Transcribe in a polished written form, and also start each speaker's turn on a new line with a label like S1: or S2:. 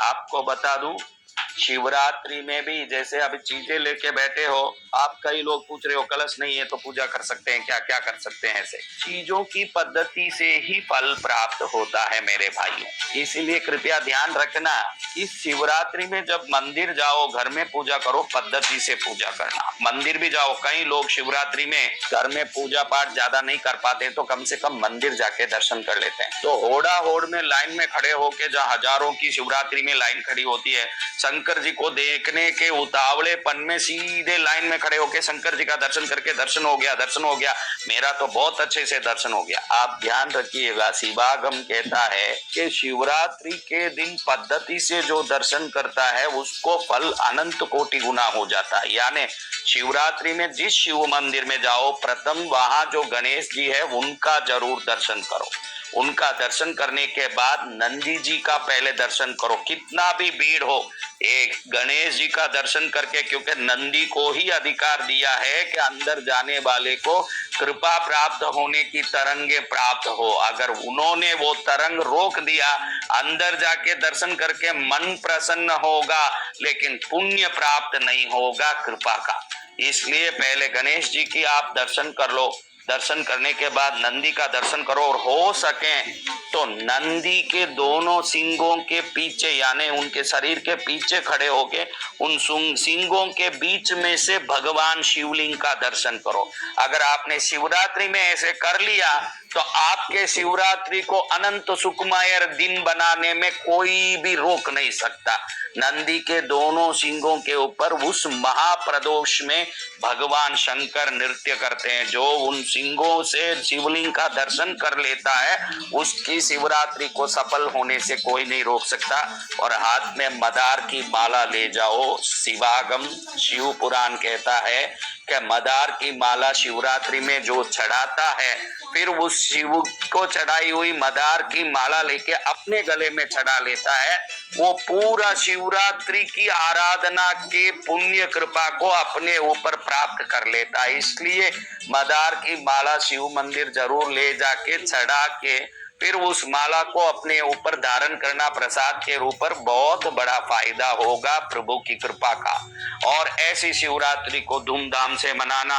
S1: आपको बता दूं, शिवरात्रि में भी जैसे अभी चीजें लेके बैठे हो आप, कई लोग पूछ रहे हो कलश नहीं है तो पूजा कर सकते हैं क्या, क्या कर सकते हैं? ऐसे चीजों की पद्धति से ही फल प्राप्त होता है मेरे भाइयों, इसीलिए कृपया ध्यान रखना। इस शिवरात्रि में जब मंदिर जाओ, घर में पूजा करो, पद्धति से पूजा करना। मंदिर भी जाओ, कई लोग शिवरात्रि में घर में पूजा पाठ ज्यादा नहीं कर पाते तो कम से कम मंदिर जाके दर्शन कर लेते हैं। तो होड़ा होड़ में लाइन में खड़े होके, जहाँ हजारों की शिवरात्रि में लाइन खड़ी होती है, शंकर जी को देखने के उतावलेपन में सीधे लाइन में खड़े होके शंकर जी का दर्शन करके दर्शन हो गया, मेरा तो बहुत अच्छे से दर्शन हो गया। आप ध्यान रखिएगा, शिवागम कहता है कि शिवरात्रि के दिन पद्धति से जो दर्शन करता है उसको फल अनंत कोटि गुना हो जाता है। यानी शिवरात्रि में जिस शिव मंदिर में जाओ, प्रथम वहां जो गणेश जी है उनका जरूर दर्शन करो। उनका दर्शन करने के बाद नंदी जी का पहले दर्शन करो, कितना भी भीड़ हो। एक गणेश जी का दर्शन करके, क्योंकि नंदी को ही अधिकार दिया है कि अंदर जाने वाले को कृपा प्राप्त होने की तरंगे प्राप्त हो। अगर उन्होंने वो तरंग रोक दिया, अंदर जाके दर्शन करके मन प्रसन्न होगा लेकिन पुण्य प्राप्त नहीं होगा कृपा का। इसलिए पहले गणेश जी की आप दर्शन कर लो, दर्शन करने के बाद नंदी का दर्शन करो, और हो सके तो नंदी के दोनों सिंगों के पीछे, यानी उनके शरीर के पीछे खड़े होके उन सिंगों के बीच में से भगवान शिवलिंग का दर्शन करो। अगर आपने शिवरात्रि में ऐसे कर लिया तो आपके शिवरात्रि को अनंत सुखमय दिन बनाने में कोई भी रोक नहीं सकता। नंदी के दोनों सिंगों के ऊपर उस महाप्रदोष में भगवान शंकर नृत्य करते हैं। जो उन सिंगों से शिवलिंग का दर्शन कर लेता है उसकी शिवरात्रि को सफल होने से कोई नहीं रोक सकता। और हाथ में मदार की माला ले जाओ। शिवागम शिव पुराण कहता है कि मदार की माला शिवरात्रि में जो चढ़ाता है, फिर उस शिव को चढ़ाई हुई मदार की माला लेके अपने गले में चढ़ा लेता है, वो पूरा शिवरात्रि की आराधना के पुण्य कृपा को अपने ऊपर प्राप्त कर लेता है। इसलिए मदार की माला शिव मंदिर जरूर ले जाके चढ़ा के फिर उस माला को अपने ऊपर धारण करना प्रसाद के रूप पर, बहुत बड़ा फायदा होगा प्रभु की कृपा का। और ऐसी शिवरात्रि को धूमधाम से मनाना।